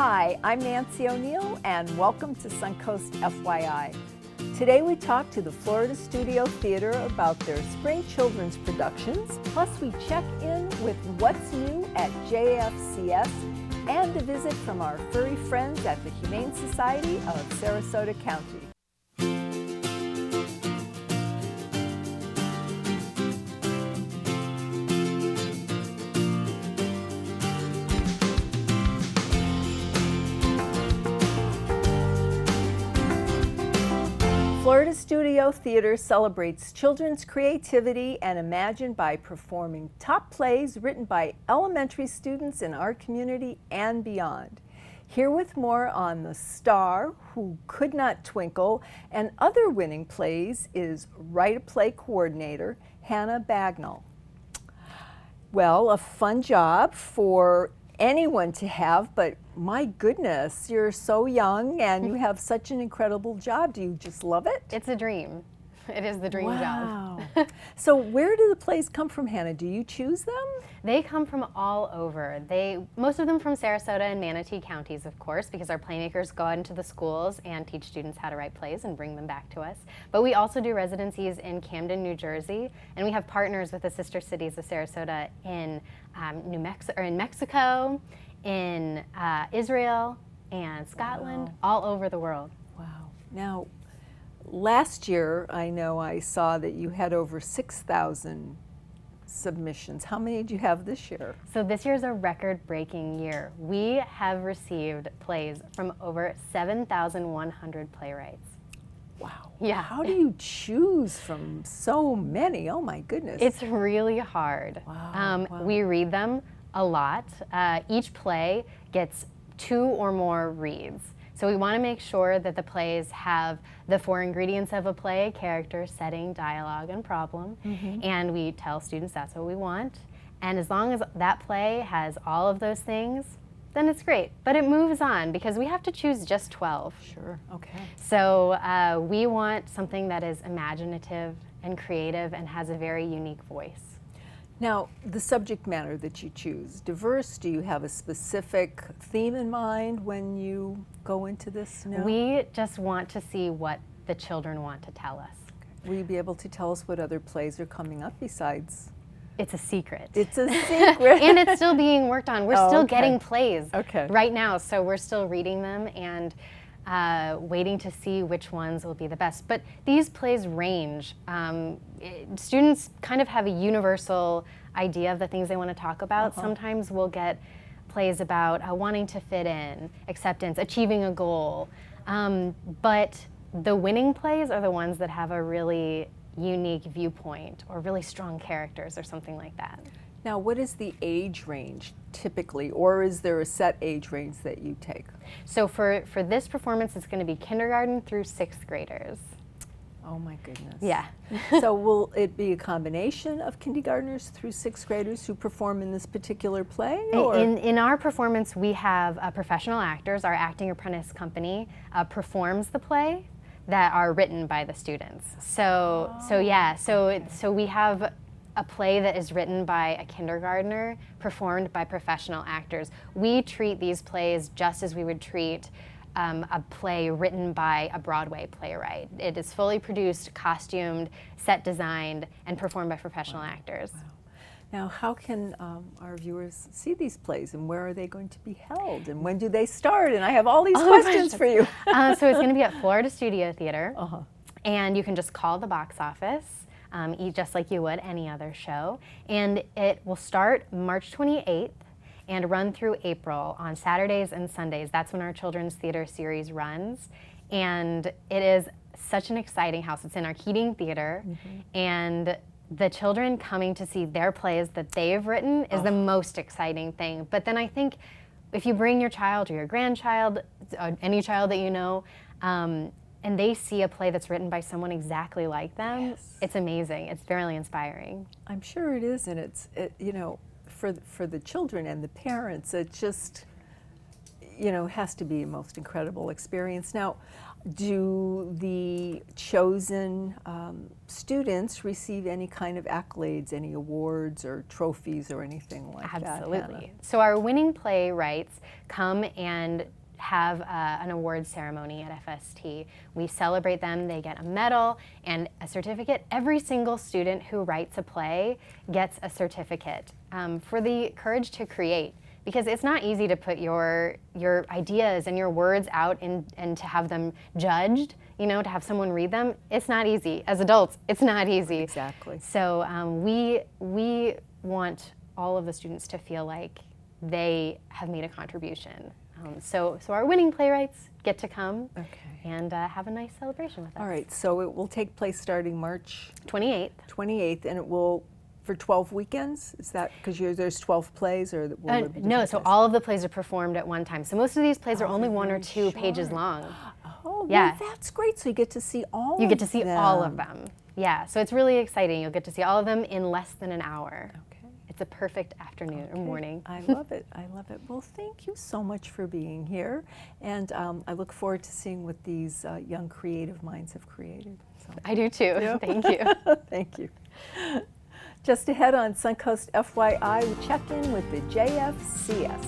Hi, I'm Nancy O'Neill and welcome to Suncoast FYI. Today we talk to the Florida Studio Theater about their spring children's productions, plus we check in with what's new at JFCS and a visit from our furry friends at the Humane Society of Sarasota County. Florida Studio Theater celebrates children's creativity and imagination by performing top plays written by elementary students in our community and beyond. Here with more on The Star Who Could Not Twinkle and other winning plays is Write-A-Play coordinator Hannah Bagnall. Well, a fun job for anyone to have, but my goodness, you're so young and you have such an incredible job. Do you just love it? It's a dream. It is the dream job. So where do the plays come from, Hannah? Do you choose them? They come from all over. Most of them from Sarasota and Manatee counties, of course, because our playmakers go out into the schools and teach students how to write plays and bring them back to us. But we also do residencies in Camden, New Jersey, and we have partners with the sister cities of Sarasota in Mexico, in Israel, and Scotland, all over the world. Wow. Now, last year, I know I saw that you had over 6,000 submissions. How many do you have this year? So this year's a record-breaking year. We have received plays from over 7,100 playwrights. Wow. Yeah. How do you choose from so many? Oh my goodness. It's really hard. Wow. We read them a lot. Each play gets 2 or more reads. So we want to make sure that the plays have the 4 ingredients of a play: character, setting, dialogue, and problem. And we tell students that's what we want. And as long as that play has all of those things, then it's great. But it moves on because we have to choose just 12. Sure, okay. So we want something that is imaginative and creative and has a very unique voice. Now, the subject matter that you choose, diverse, do you have a specific theme in mind when you go into this? No? We just want to see what the children want to tell us. Okay. Will you be able to tell us what other plays are coming up besides? It's a secret. It's a secret. And it's still being worked on. We're still getting plays right now, so we're still reading them and waiting to see which ones will be the best. But these plays range. Students kind of have a universal idea of the things they want to talk about. Sometimes we'll get plays about wanting to fit in, acceptance, achieving a goal. But the winning plays are the ones that have a really unique viewpoint or really strong characters or something like that. Now, what is the age range typically, or is there a set age range that you take? So for this performance, it's going to be kindergarten through 6th graders. Oh my goodness. Yeah. So will it be a combination of kindergartners through 6th graders who perform in this particular play? Or? In our performance, we have professional actors. Our acting apprentice company performs the play that are written by the students. So we have a play that is written by a kindergartner, performed by professional actors. We treat these plays just as we would treat a play written by a Broadway playwright. It is fully produced, costumed, set designed, and performed by professional actors. Wow. Now, how can our viewers see these plays, and where are they going to be held, and when do they start? And I have all these questions for you. So it's going to be at Florida Studio Theater, and you can just call the box office, just like you would any other show. And it will start March 28th and run through April on Saturdays and Sundays. That's when our children's theater series runs. And it is such an exciting house. It's in our Keating Theater, and the children coming to see their plays that they've written is the most exciting thing. But then I think if you bring your child or your grandchild, or any child that you know, and they see a play that's written by someone exactly like them, it's amazing. It's very inspiring. I'm sure it is, and it's you know, for the children and the parents, it just, you know, has to be a most incredible experience. Now, Do the chosen students receive any kind of accolades, any awards or trophies or anything like that? Absolutely. So our winning playwrights come and have an award ceremony at FST. We celebrate them, they get a medal and a certificate. Every single student who writes a play gets a certificate for the courage to create. Because it's not easy to put your ideas and your words out and to have them judged, you know, to have someone read them. It's not easy. As adults, it's not easy. Exactly. So we want all of the students to feel like they have made a contribution. So our winning playwrights get to come and have a nice celebration with us. All right, so it will take place starting March 28th. 28th, and it will for 12 weekends? Is that because there's 12 plays, or will there be no? So plays? all of the plays are performed at one time. So most of these plays are only 1 or 2 pages long. Oh, yeah. Well, that's great. So you get to see all. You get to see all of them. Yeah. So it's really exciting. You'll get to see all of them in less than an hour. Okay. It's a perfect afternoon or morning. I love it. I love it. Well, thank you so much for being here, and I look forward to seeing what these young creative minds have created. So. I do too. Yeah. Thank you. Thank you. Just ahead on Suncoast FYI, we check in with the JFCS.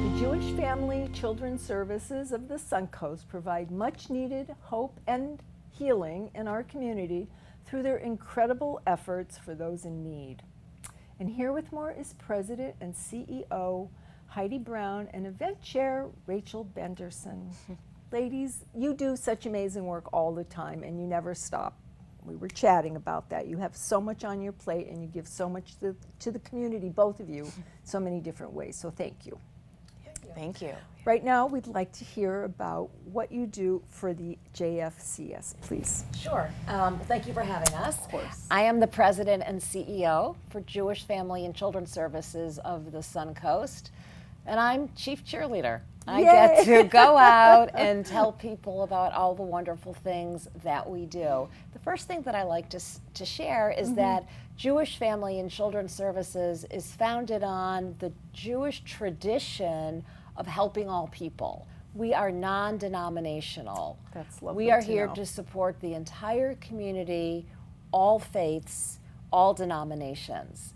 The Jewish Family Children's Services of the Suncoast provide much needed hope and healing in our community through their incredible efforts for those in need. And here with more is President and CEO Heidi Brown and Event Chair Rachel Benderson. Ladies, you do such amazing work all the time and you never stop. We were chatting about that. You have so much on your plate and you give so much to the community, both of you, so many different ways. So thank you. Thank you. Right now, we'd like to hear about what you do for the JFCS, please. Sure. Thank you for having us. Of course. I am the President and CEO for Jewish Family and Children's Services of the Suncoast, and I'm Chief Cheerleader. I get to go out and tell people about all the wonderful things that we do. The first thing that I like to share is that Jewish Family and Children's Services is founded on the Jewish tradition of helping all people. We are non-denominational. That's lovely. We are here to support the entire community, all faiths, all denominations.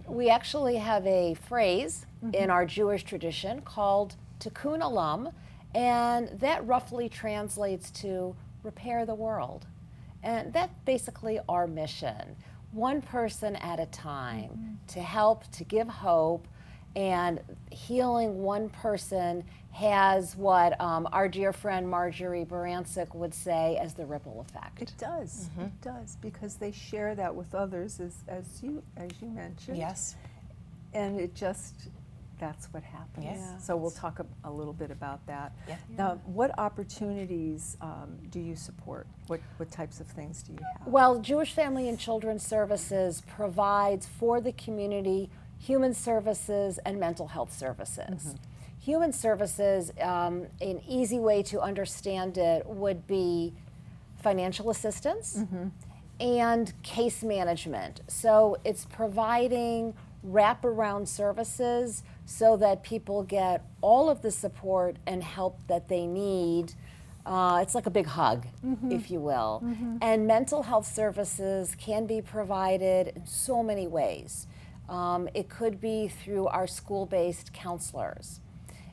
We actually have a phrase in our Jewish tradition called Tikkun Olam, and that roughly translates to repair the world. And that's basically our mission, one person at a time, to help, to give hope, and healing one person has what our dear friend Marjorie Barancic would say as the ripple effect. It does. It does, because they share that with others, as you mentioned. Yes. And it just, that's what happens. Yeah. So we'll talk a little bit about that. Yeah. Now, what opportunities do you support? What types of things do you have? Well, Jewish Family and Children's Services provides for the community human services and mental health services. Human services, an easy way to understand it would be financial assistance and case management. So it's providing wraparound services so that people get all of the support and help that they need. It's like a big hug, if you will. And mental health services can be provided in so many ways. It could be through our school-based counselors.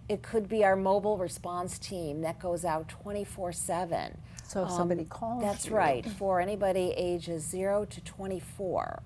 It could be our mobile response team that goes out 24/7. So if somebody calls That's you. right, for anybody ages 0 to 24.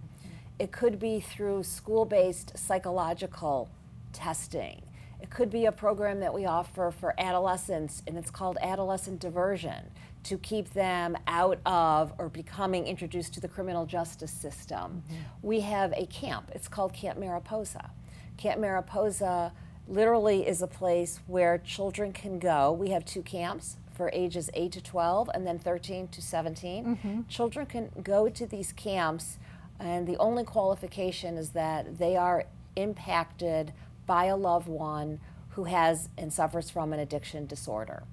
It could be through school-based psychological testing. It could be a program that we offer for adolescents, and it's called adolescent diversion, to keep them out of or becoming introduced to the criminal justice system. We have a camp. It's called Camp Mariposa. Camp Mariposa literally is a place where children can go. We have 2 camps for ages 8 to 12 and then 13 to 17. Children can go to these camps, and the only qualification is that they are impacted by a loved one who has and suffers from an addiction disorder.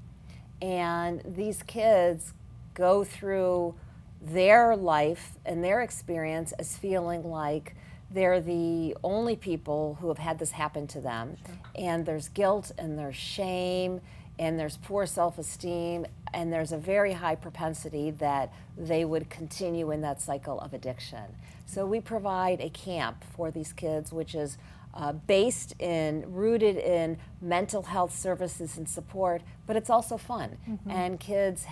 And these kids go through their life and their experience as feeling like they're the only people who have had this happen to them. Sure. And there's guilt and there's shame and there's poor self-esteem, and there's a very high propensity that they would continue in that cycle of addiction. So we provide a camp for these kids, which is rooted in mental health services and support, but it's also fun. Mm-hmm. And kids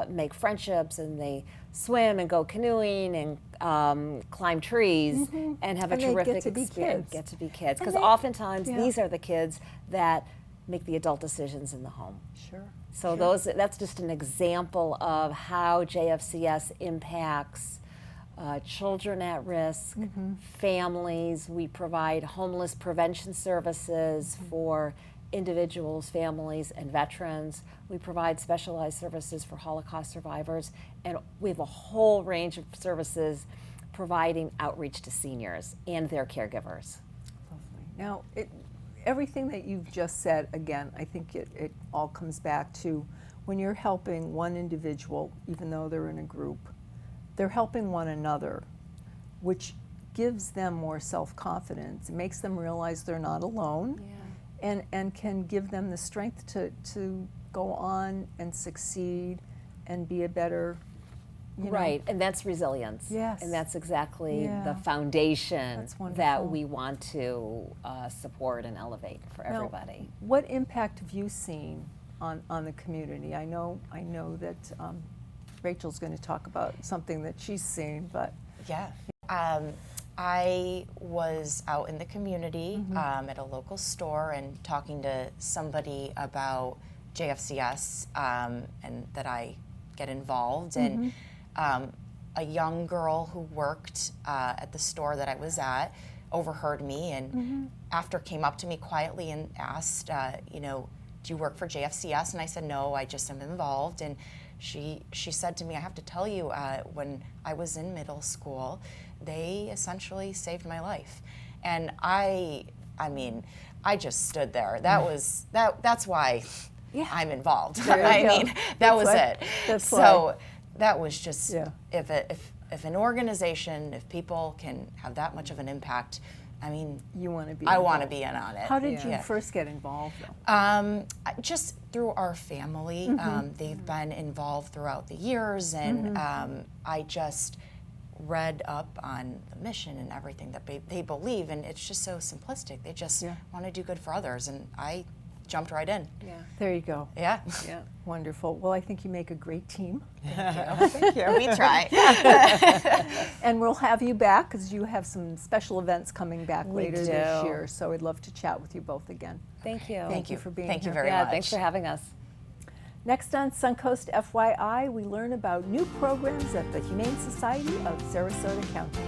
make friendships, and they swim and go canoeing and climb trees, mm-hmm. and have a terrific experience. Get to be kids. Because oftentimes these are the kids that make the adult decisions in the home. Sure. So that's just an example of how JFCS impacts children at risk, mm-hmm. families. We provide homeless prevention services mm-hmm. for individuals, families, and veterans. We provide specialized services for Holocaust survivors, and we have a whole range of services providing outreach to seniors and their caregivers. Lovely. Now, everything that you've just said, again, I think it all comes back to when you're helping one individual, even though they're in a group, they're helping one another, which gives them more self-confidence. It makes them realize they're not alone, and can give them the strength to go on and succeed and be a better, right, and that's resilience. Yes. And that's exactly the foundation that we want to support and elevate for everybody. Now, what impact have you seen on the community? I know that Rachel's going to talk about something that she's seen, but I was out in the community mm-hmm. At a local store and talking to somebody about JFCS and that I get involved, mm-hmm. and a young girl who worked at the store that I was at overheard me and mm-hmm. after came up to me quietly and asked, do you work for JFCS? And I said, no, I just am involved. And she said to me, I have to tell you, when I was in middle school, they essentially saved my life. And I just stood there. That's why I'm involved. That was it. So that was just, if an organization, if people can have that much of an impact, you want to be. I want to be in on it. How did you first get involved, though? Just through our family. Mm-hmm. They've been involved throughout the years, and mm-hmm. I just read up on the mission and everything that they believe, and it's just so simplistic. They just want to do good for others, and I jumped right in. Yeah. There you go. Yeah. Yeah. Wonderful. Well, I think you make a great team. Thank you. Thank you. We try. And we'll have you back because you have some special events coming back later this year. So I'd love to chat with you both again. Thank you. Thank you for being here. Thank you very much. Thanks for having us. Next on Suncoast FYI, we learn about new programs at the Humane Society of Sarasota County.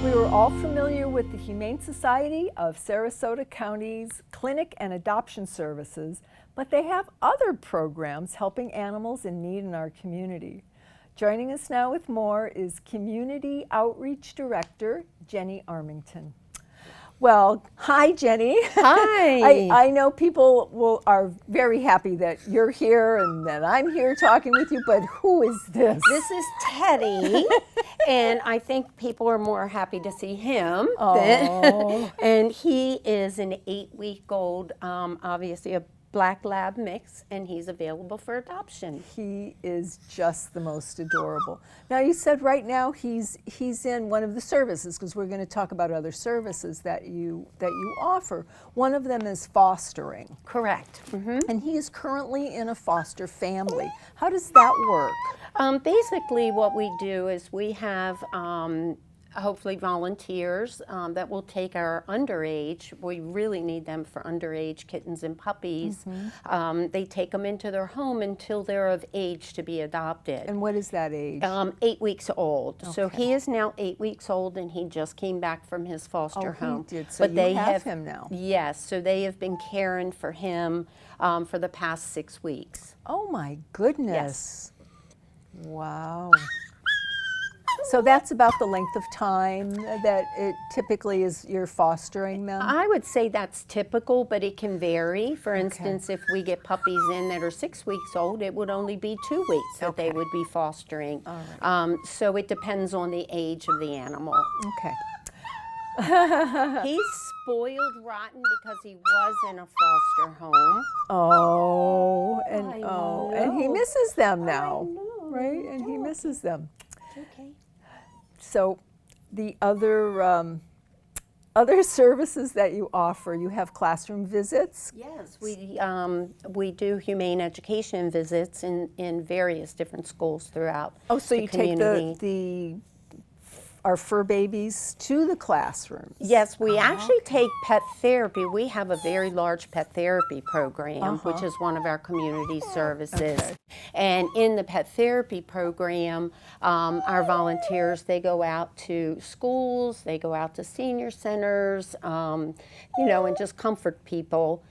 We were all familiar with the Humane Society of Sarasota County's clinic and adoption services, but they have other programs helping animals in need in our community. Joining us now with more is Community Outreach Director Jenny Armington. Well, hi, Jenny. Hi. I know people are very happy that you're here and that I'm here talking with you, but who is this? This is Teddy, and I think people are more happy to see him. And he is an 8-week-old, obviously a black lab mix, and he's available for adoption. He is just the most adorable. Now, you said right now he's in one of the services, because we're going to talk about other services that you offer. One of them is fostering. Correct. Mm-hmm. And he is currently in a foster family. How does that work? Basically, what we do is we have hopefully volunteers that will take our underage. We really need them for underage kittens and puppies. Mm-hmm. They take them into their home until they're of age to be adopted. And what is that age? 8 weeks old. Okay. So he is now 8 weeks old, and he just came back from his foster home. He did. So but they have him now. Yes. So they have been caring for him for the past 6 weeks. Oh my goodness. Yes. Wow. So that's about the length of time that it typically is you're fostering them? I would say that's typical, but it can vary. For instance, if we get puppies in that are 6 weeks old, it would only be 2 weeks that they would be fostering. So it depends on the age of the animal. Okay. He's spoiled rotten because he was in a foster home. And he misses them now, right? And he misses them. Okay. So the other services that you offer, you have classroom visits? Yes, we do humane education visits in various different schools throughout Oh, so the you community. take our fur babies to the classrooms? Yes, we actually take pet therapy. We have a very large pet therapy program, which is one of our community services. And in the pet therapy program, our volunteers, they go out to schools, they go out to senior centers, you know, and just comfort people.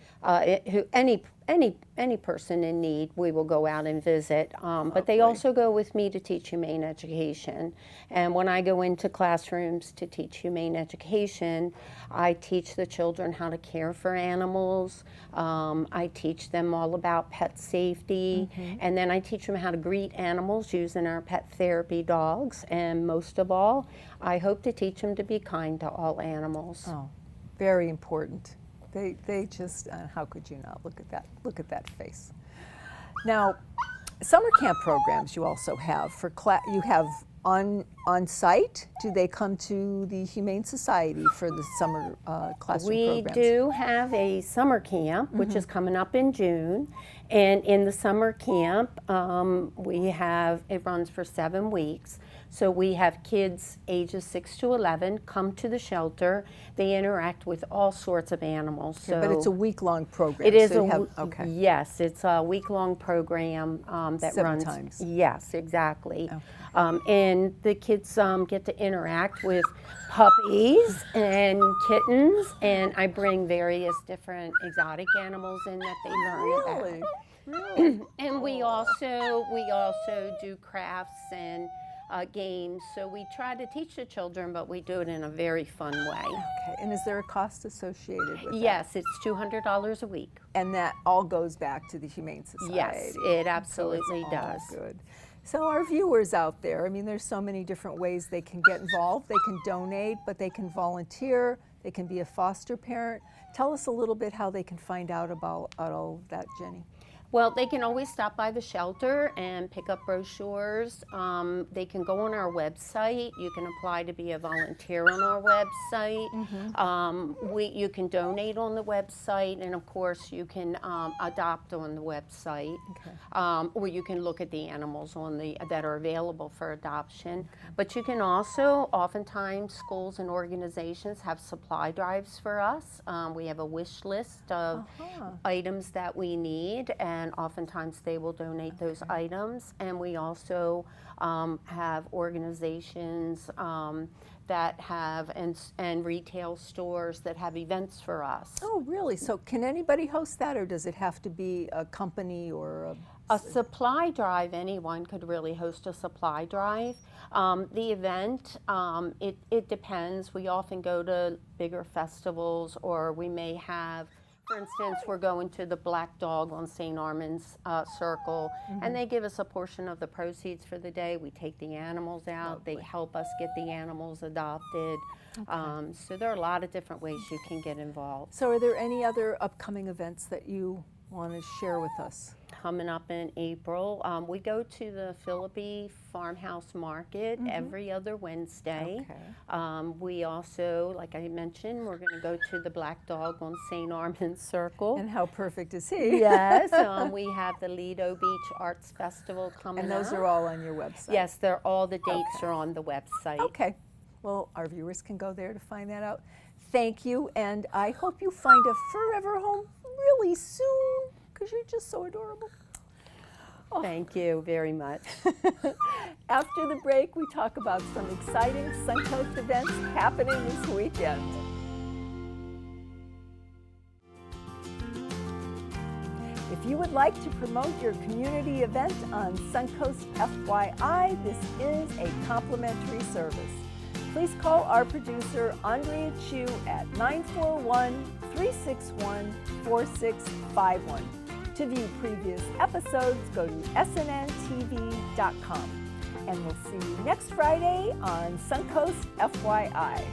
Any person in need, we will go out and visit. But they also go with me to teach humane education. And when I go into classrooms to teach humane education, I teach the children how to care for animals. I teach them all about pet safety. And then I teach them how to greet animals using our pet therapy dogs. And most of all, I hope to teach them to be kind to all animals. Oh, very important. They just, how could you not look at that? Look at that face. Now, summer camp programs you also have for you have on site. Do they come to the Humane Society for the summer classroom programs? We do have a summer camp, which is coming up in June. And in the summer camp, it runs for 7 weeks. So we have kids ages 6 to 11 come to the shelter. They interact with all sorts of animals. Okay, but it's a week-long program. It is so okay. Yes, it's a week-long program that 7 runs. times. Yes, exactly. Okay. And the kids get to interact with puppies and kittens, and I bring various different exotic animals in that they learn about. Really? And we also do crafts and games. So we try to teach the children, but we do it in a very fun way. Okay, and is there a cost associated with that? Yes, it's $200 a week. And that all goes back to the Humane Society? Yes, it absolutely does. Good. So our viewers out there, I mean, there's so many different ways they can get involved. They can donate, but they can volunteer. They can be a foster parent. Tell us a little bit how they can find out about all of that, Jenny. Well, they can always stop by the shelter and pick up brochures. They can go on our website. You can apply to be a volunteer on our website. You can donate on the website, and of course you can adopt on the website. Or you can look at the animals that are available for adoption. But you can also, oftentimes schools and organizations have supply drives for us. We have a wish list of items that we need, and oftentimes they will donate those items. And we also have organizations that have, and retail stores that have events for us. Oh, really? So can anybody host that, or does it have to be a company or a supply drive? Anyone could really host a supply drive. The event, it depends. We often go to bigger festivals, or we may have, for instance, we're going to the Black Dog on St. Armand's Circle, and they give us a portion of the proceeds for the day. We take the animals out. Lovely. They help us get the animals adopted. So there are a lot of different ways you can get involved. So are there any other upcoming events that you want to share with us? Coming up in April, we go to the Philippi Farmhouse Market every other Wednesday. We also, like I mentioned, we're going to go to the Black Dog on St. Armand's Circle. And how perfect is he? Yes, we have the Lido Beach Arts Festival coming And those up. are all on your website? Yes, all the dates are on the website. Okay. Well, our viewers can go there to find that out. Thank you, and I hope you find a forever home really soon, because you're just so adorable. Thank you very much. After the break, we talk about some exciting Suncoast events happening this weekend. If If you would like to promote your community event on Suncoast FYI, this is a complimentary service. Please call our producer, Andrea Chu, at 941-361-4651. To view previous episodes, go to snntv.com. And we'll see you next Friday on Suncoast FYI.